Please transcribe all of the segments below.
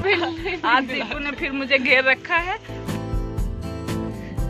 आज दीपू ने फिर मुझे घेर रखा है।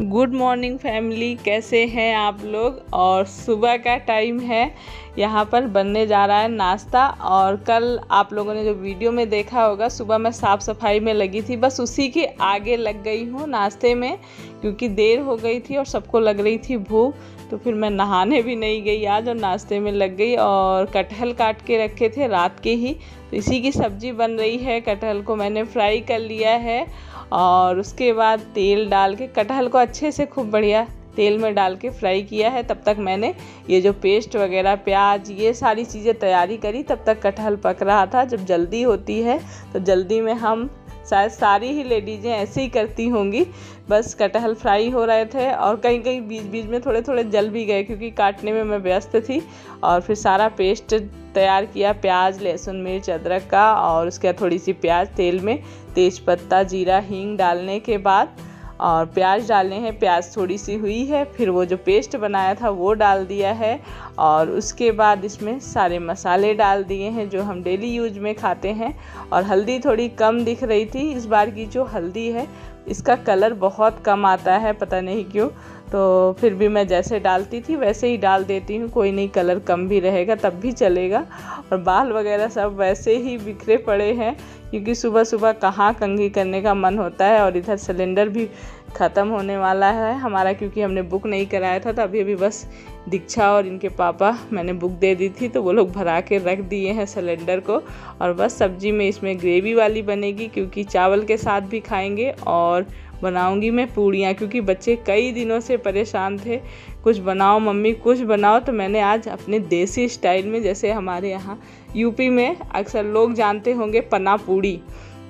गुड मॉर्निंग फैमिली, कैसे हैं आप लोग। और सुबह का टाइम है, यहाँ पर बनने जा रहा है नाश्ता। और कल आप लोगों ने जो वीडियो में देखा होगा, सुबह मैं साफ़ सफाई में लगी थी, बस उसी के आगे लग गई हूँ नाश्ते में, क्योंकि देर हो गई थी और सबको लग रही थी भूख। तो फिर मैं नहाने भी नहीं गई आज और नाश्ते में लग गई। और कटहल काट के रखे थे रात के ही, तो इसी की सब्ज़ी बन रही है। कटहल को मैंने फ्राई कर लिया है और उसके बाद तेल डाल के कटहल को अच्छे से खूब बढ़िया तेल में डाल के फ्राई किया है। तब तक मैंने ये जो पेस्ट वगैरह, प्याज, ये सारी चीज़ें तैयारी करी। तब तक कटहल पक रहा था। जब जल्दी होती है तो जल्दी में हम, शायद सारी ही लेडीज़ें ऐसे ही करती होंगी, बस कटहल फ्राई हो रहे थे और कहीं कहीं बीच बीच में थोड़े थोड़े जल भी गए, क्योंकि काटने में मैं व्यस्त थी। और फिर सारा पेस्ट तैयार किया, प्याज, लहसुन, मिर्च, अदरक का, और उसके बाद थोड़ी सी प्याज तेल में, तेज़पत्ता, जीरा, हींग डालने के बाद और प्याज डालने हैं। प्याज थोड़ी सी हुई है, फिर वो जो पेस्ट बनाया था वो डाल दिया है। और उसके बाद इसमें सारे मसाले डाल दिए हैं जो हम डेली यूज में खाते हैं। और हल्दी थोड़ी कम दिख रही थी। इस बार की जो हल्दी है इसका कलर बहुत कम आता है, पता नहीं क्यों। तो फिर भी मैं जैसे डालती थी वैसे ही डाल देती हूँ, कोई नहीं, कलर कम भी रहेगा तब भी चलेगा। और बाल वगैरह सब वैसे ही बिखरे पड़े हैं, क्योंकि सुबह सुबह कहाँ कंघी करने का मन होता है। और इधर सिलेंडर भी ख़त्म होने वाला है हमारा, क्योंकि हमने बुक नहीं कराया था। तो अभी बस दीक्षा और इनके पापा, मैंने बुक दे दी थी तो वो लोग भरा के रख दिए हैं सिलेंडर को। और बस सब्जी में इसमें ग्रेवी वाली बनेगी, क्योंकि चावल के साथ भी खाएंगे। और बनाऊंगी मैं पूड़ियाँ, क्योंकि बच्चे कई दिनों से परेशान थे, कुछ बनाओ मम्मी, कुछ बनाओ। तो मैंने आज अपने देसी स्टाइल में, जैसे हमारे यहाँ यूपी में अक्सर लोग जानते होंगे पन्ना पूड़ी।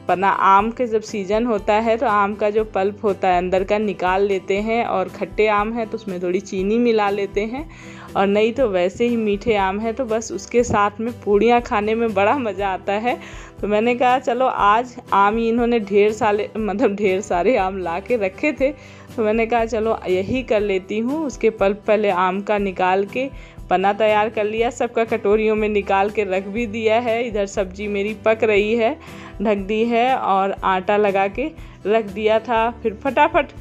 पन्ना, आम के जब सीज़न होता है तो आम का जो पल्प होता है अंदर का निकाल लेते हैं, और खट्टे आम है तो उसमें थोड़ी चीनी मिला लेते हैं, और नहीं तो वैसे ही मीठे आम है तो बस उसके साथ में पूड़ियाँ खाने में बड़ा मज़ा आता है। तो मैंने कहा चलो आज आम ही इन्होंने ढेर सारे आम ला के रखे थे, तो मैंने कहा चलो यही कर लेती हूँ। उसके पल्प पहले आम का निकाल के पन्ना तैयार कर लिया, सबका कटोरियों में निकाल के रख भी दिया है। इधर सब्जी मेरी पक रही है, ढक दी है और आटा लगा के रख दिया था। फिर फटाफट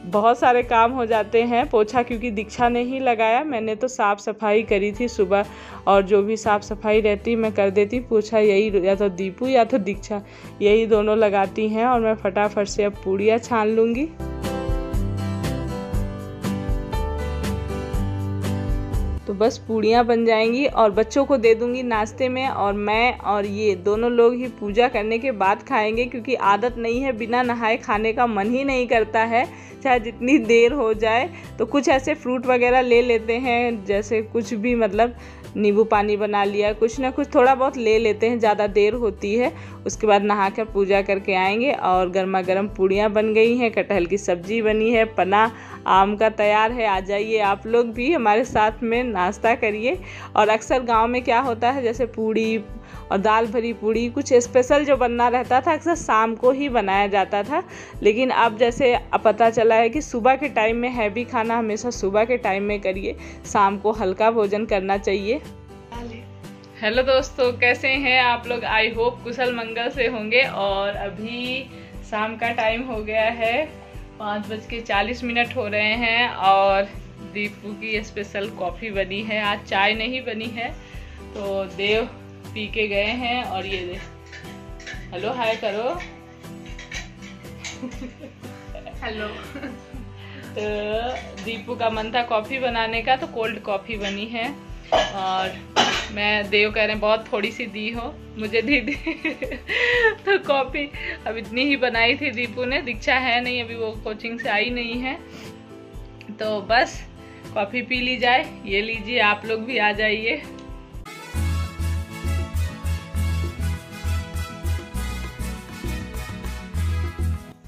बहुत सारे काम हो जाते हैं। पोछा क्योंकि दीक्षा ने ही लगाया, मैंने तो साफ़ सफाई करी थी सुबह, और जो भी साफ़ सफाई रहती मैं कर देती। पोछा यही या तो दीपू या तो दीक्षा, यही दोनों लगाती हैं। और मैं फटाफट से अब पूड़ियाँ छान लूँगी। तो बस पूड़ियाँ बन जाएंगी और बच्चों को दे दूंगी नाश्ते में, और मैं और ये दोनों लोग ही पूजा करने के बाद खाएंगे, क्योंकि आदत नहीं है, बिना नहाए खाने का मन ही नहीं करता है, चाहे जितनी देर हो जाए। तो कुछ ऐसे फ्रूट वगैरह ले लेते हैं, जैसे कुछ भी, मतलब नींबू पानी बना लिया, कुछ ना कुछ थोड़ा बहुत ले लेते हैं, ज़्यादा देर होती है। उसके बाद नहाकर पूजा करके आएंगे। और गर्मा गर्म पूड़ियाँ बन गई हैं, कटहल की सब्जी बनी है, पन्ना आम का तैयार है। आ जाइए आप लोग भी हमारे साथ में नाश्ता करिए। और अक्सर गांव में क्या होता है, जैसे पूड़ी और दाल भरी पूड़ी, कुछ स्पेशल जो बनना रहता था अक्सर शाम को ही बनाया जाता था। लेकिन अब जैसे पता चला है कि सुबह के टाइम में हैवी खाना हमेशा सुबह के टाइम में करिए, शाम को हल्का भोजन करना चाहिए। हेलो दोस्तों, कैसे हैं आप लोग। आई होप कुशल मंगल से होंगे। और अभी शाम का टाइम हो गया है, 5:40 हो रहे हैं। और दीपू की स्पेशल कॉफ़ी बनी है, आज चाय नहीं बनी है। तो देव पी के गए हैं। और ये दे, हेलो हाय करो। हेलो। तो दीपू का मन था कॉफ़ी बनाने का, तो कोल्ड कॉफ़ी बनी है। और मैं, देव कह रहे हैं बहुत थोड़ी सी दी हो, मुझे दी तो कॉफ़ी अब इतनी ही बनाई थी दीपू ने। दीक्षा है नहीं अभी, वो कोचिंग से आई नहीं है, तो बस कॉफ़ी पी ली जाए। ये लीजिए, आप लोग भी आ जाइए।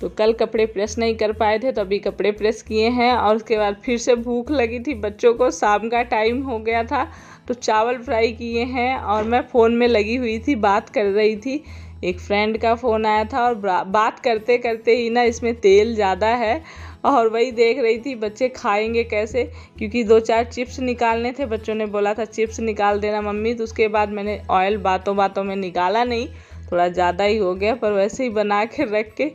तो कल कपड़े प्रेस नहीं कर पाए थे, तो अभी कपड़े प्रेस किए हैं। और उसके बाद फिर से भूख लगी थी बच्चों को, शाम का टाइम हो गया था, तो चावल फ्राई किए हैं। और मैं फ़ोन में लगी हुई थी, बात कर रही थी, एक फ्रेंड का फ़ोन आया था। और बात करते करते ही ना, इसमें तेल ज़्यादा है, और वही देख रही थी बच्चे खाएंगे कैसे, क्योंकि 2-4 चिप्स निकालने थे। बच्चों ने बोला था चिप्स निकाल देना मम्मी, तो उसके बाद मैंने ऑयल बातों बातों में निकाला नहीं, थोड़ा ज़्यादा ही हो गया, पर वैसे ही बना के रख के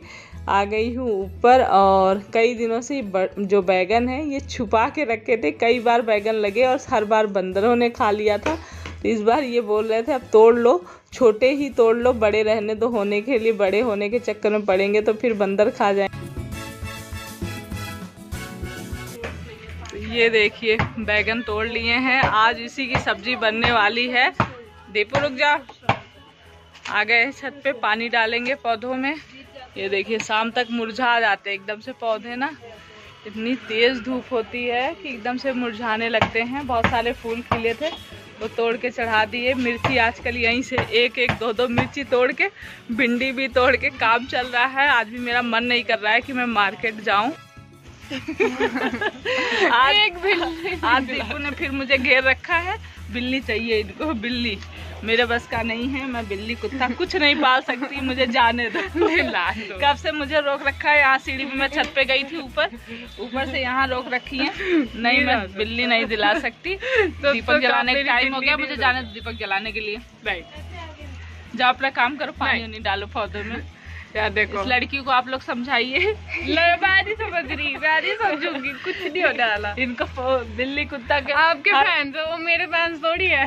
आ गई हूँ ऊपर। और कई दिनों से जो बैगन है ये छुपा के रखे थे, कई बार बैगन लगे और हर बार बंदरों ने खा लिया था। तो इस बार ये बोल रहे थे अब तोड़ लो, छोटे ही तोड़ लो, बड़े रहने दो, होने के लिए बड़े होने के चक्कर में पड़ेंगे तो फिर बंदर खा जाएंगे। ये देखिए बैगन तोड़ लिए हैं, आज इसी की सब्जी बनने वाली है। दीपू रुक जा, आ गए छत पे, पानी डालेंगे पौधों में। ये देखिए शाम तक मुरझा जाते हैं एकदम से पौधे ना, इतनी तेज धूप होती है कि एकदम से मुरझाने लगते हैं। बहुत सारे फूल खिले थे वो तोड़ के चढ़ा दिए। मिर्ची आजकल यहीं से एक एक दो दो मिर्ची तोड़ के, भिंडी भी तोड़ के काम चल रहा है। आज भी मेरा मन नहीं कर रहा है कि मैं मार्केट जाऊं। आज दीपू ने फिर मुझे घेर रखा है, बिल्ली चाहिए इनको, बिल्ली मेरे बस का नहीं है, मैं बिल्ली कुत्ता कुछ नहीं पाल सकती, मुझे जाने दो। कब से मुझे रोक रखा है, यहाँ सीढ़ी में मैं छत पे गई थी ऊपर से यहाँ रोक रखी है, नहीं मैं बिल्ली नहीं दिला सकती। दीपक जलाने का टाइम हो गया, मुझे जाने दो दीपक जलाने के लिए। राइट, जाओ अपना काम करो, पानी नहीं डालो पौधों में। यार देखो इस लड़की को आप लोग समझाइए। मैं नहीं समझ रही, मैं नहीं समझूंगी, कुछ नहीं होने वाला। इनको बिल्ली कुत्ता के आपके फैंस है, वो मेरे फैंस थोड़ी है।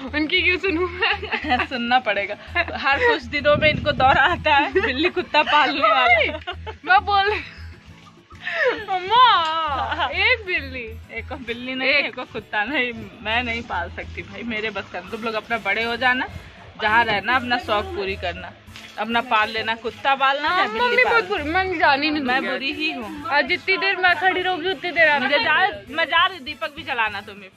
उनकी क्यों सुनूं मैं? सुनना पड़ेगा। हर कुछ दिनों में इनको दौरा आता है बिल्ली कुत्ता पालने वाला। मैं बोल मम्मा एक बिल्ली नहीं, एक कुत्ता नहीं, मैं नहीं पाल सकती भाई, मेरे बस का। तुम लोग अपना बड़े हो जाना, जहाँ रहना अपना शौक पूरी करना, अपना पाल लेना, कुत्ता पालना है, बिल्ली पालना। मैं जानी नहीं, मैं बुरी ही हूँ। और जितनी देर मैं खड़ी रहूंगी उतनी देर मैं जा रही। दीपक भी चलाना तुम्हें।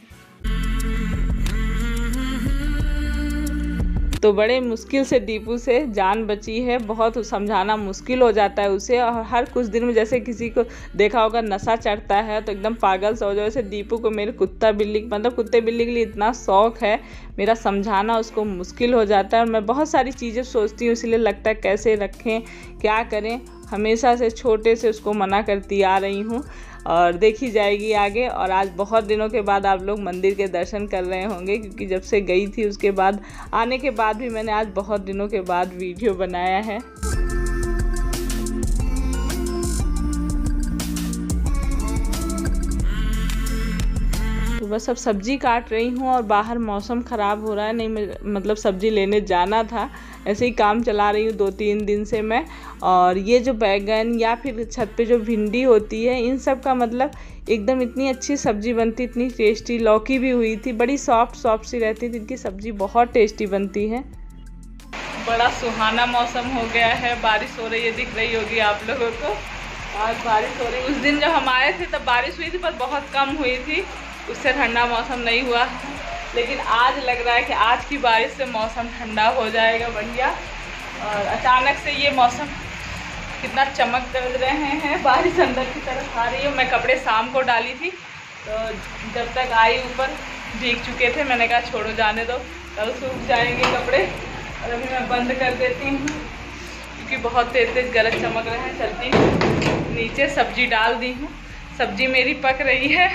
तो बड़े मुश्किल से दीपू से जान बची है, बहुत समझाना मुश्किल हो जाता है उसे। और हर कुछ दिन में जैसे किसी को देखा होगा नशा चढ़ता है तो एकदम पागल सा हो जाए, वैसे दीपू को मेरे कुत्ता बिल्ली मतलब कुत्ते बिल्ली के लिए इतना शौक है, मेरा समझाना उसको मुश्किल हो जाता है। और मैं बहुत सारी चीज़ें सोचती हूँ, इसलिए लगता है कैसे रखें, क्या करें, हमेशा से छोटे से उसको मना करती आ रही हूँ और देखी जाएगी आगे। और आज बहुत दिनों के बाद आप लोग मंदिर के दर्शन कर रहे होंगे, क्योंकि जब से गई थी उसके बाद आने के बाद भी मैंने आज बहुत दिनों के बाद वीडियो बनाया है। तो बस अब सब्जी काट रही हूँ और बाहर मौसम ख़राब हो रहा है, नहीं मतलब सब्जी लेने जाना था, ऐसे ही काम चला रही हूँ 2-3 दिन से मैं। और ये जो बैगन या फिर छत पे जो भिंडी होती है, इन सब का मतलब एकदम इतनी अच्छी सब्जी बनती, इतनी टेस्टी। लौकी भी हुई थी, बड़ी सॉफ्ट सी रहती थी, इनकी सब्जी बहुत टेस्टी बनती है। बड़ा सुहाना मौसम हो गया है, बारिश हो रही है, दिख रही होगी आप लोगों को। आज बारिश हो रही है, उस दिन जब हम आए थे तब बारिश हुई थी पर बहुत कम हुई थी, उससे ठंडा मौसम नहीं हुआ। लेकिन आज लग रहा है कि आज की बारिश से मौसम ठंडा हो जाएगा बढ़िया। और अचानक से ये मौसम कितना चमक कर रहे हैं, बारिश अंदर की तरफ आ रही है। मैं कपड़े शाम को डाली थी, तो जब तक आई ऊपर भीग चुके थे, मैंने कहा छोड़ो जाने दो, कल सूख जाएंगे कपड़े। और अभी मैं बंद कर देती हूँ क्योंकि बहुत तेज गरज चमक रहे हैं। चलती हूँ नीचे, सब्जी डाल दी हूँ, सब्जी मेरी पक रही है।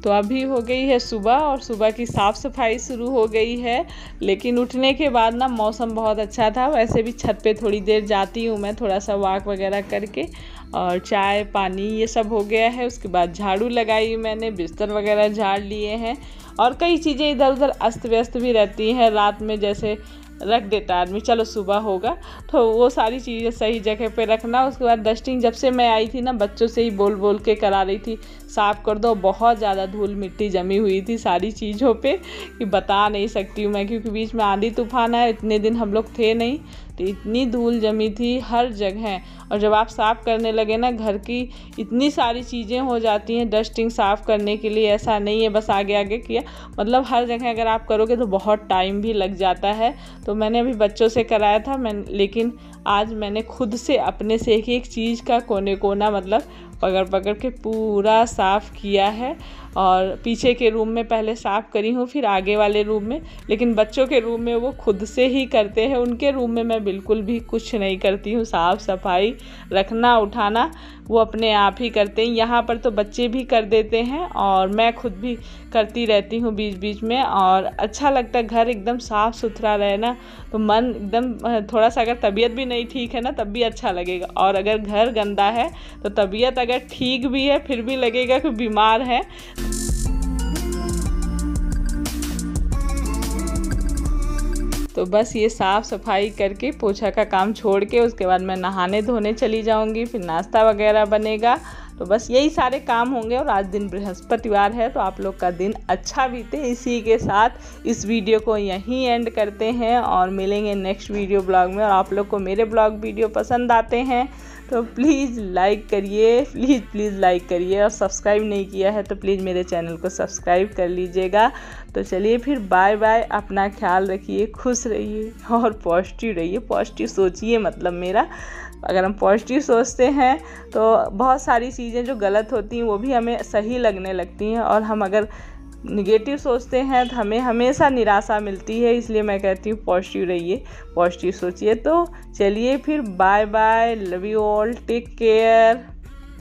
तो अभी हो गई है सुबह और सुबह की साफ़ सफाई शुरू हो गई है। लेकिन उठने के बाद ना मौसम बहुत अच्छा था, वैसे भी छत पे थोड़ी देर जाती हूँ मैं, थोड़ा सा वॉक वगैरह करके, और चाय पानी ये सब हो गया है। उसके बाद झाड़ू लगाई मैंने, बिस्तर वगैरह झाड़ लिए हैं, और कई चीज़ें इधर उधर अस्त व्यस्त भी रहती हैं। रात में जैसे रख देता आदमी, चलो सुबह होगा, तो वो सारी चीज़ें सही जगह पे रखना। उसके बाद डस्टिंग जब से मैं आई थी ना, बच्चों से ही बोल बोल के करा रही थी, साफ़ कर दो। बहुत ज़्यादा धूल मिट्टी जमी हुई थी सारी चीज़ों पे कि बता नहीं सकती हूँ मैं, क्योंकि बीच में आंधी तूफान आया, इतने दिन हम लोग थे नहीं, तो इतनी धूल जमी थी हर जगह। और जब आप साफ़ करने लगे ना, घर की इतनी सारी चीज़ें हो जाती हैं डस्टिंग साफ़ करने के लिए, ऐसा नहीं है बस आगे आगे किया, मतलब हर जगह अगर आप करोगे तो बहुत टाइम भी लग जाता है। तो मैंने अभी बच्चों से कराया था लेकिन आज मैंने खुद से अपने से एक चीज़ का कोने कोना मतलब पकड़ पकड़ के पूरा साफ़ किया है। और पीछे के रूम में पहले साफ़ करी हूँ, फिर आगे वाले रूम में। लेकिन बच्चों के रूम में वो खुद से ही करते हैं, उनके रूम में मैं बिल्कुल भी कुछ नहीं करती हूँ। साफ़ सफाई रखना उठाना वो अपने आप ही करते हैं। यहाँ पर तो बच्चे भी कर देते हैं और मैं खुद भी करती रहती हूँ बीच बीच में, और अच्छा लगता है। घर एकदम साफ़ सुथरा रहे ना तो मन एकदम, थोड़ा सा अगर तबीयत भी नहीं ठीक है ना तब भी अच्छा लगेगा, और अगर घर गंदा है तो तबीयत अगर ठीक भी है फिर भी लगेगा कि बीमार है। तो बस ये साफ़ सफाई करके पोछा का काम छोड़ के उसके बाद मैं नहाने धोने चली जाऊंगी, फिर नाश्ता वगैरह बनेगा। तो बस यही सारे काम होंगे, और आज दिन बृहस्पतिवार है तो आप लोग का दिन अच्छा बीते। इसी के साथ इस वीडियो को यहीं एंड करते हैं और मिलेंगे नेक्स्ट वीडियो ब्लॉग में। और आप लोग को मेरे ब्लॉग वीडियो पसंद आते हैं तो प्लीज़ लाइक करिए, प्लीज़ लाइक करिए, और सब्सक्राइब नहीं किया है तो प्लीज़ मेरे चैनल को सब्सक्राइब कर लीजिएगा। तो चलिए फिर बाय बाय, अपना ख्याल रखिए, खुश रहिए और पॉजिटिव रहिए। पॉजिटिव सोचिए, मतलब मेरा, अगर हम पॉजिटिव सोचते हैं तो बहुत सारी चीज़ें जो गलत होती हैं वो भी हमें सही लगने लगती हैं, और हम अगर निगेटिव सोचते हैं तो हमें हमेशा निराशा मिलती है। इसलिए मैं कहती हूँ पॉजिटिव रहिए, पॉजिटिव सोचिए। तो चलिए फिर bye bye, love you all, take care.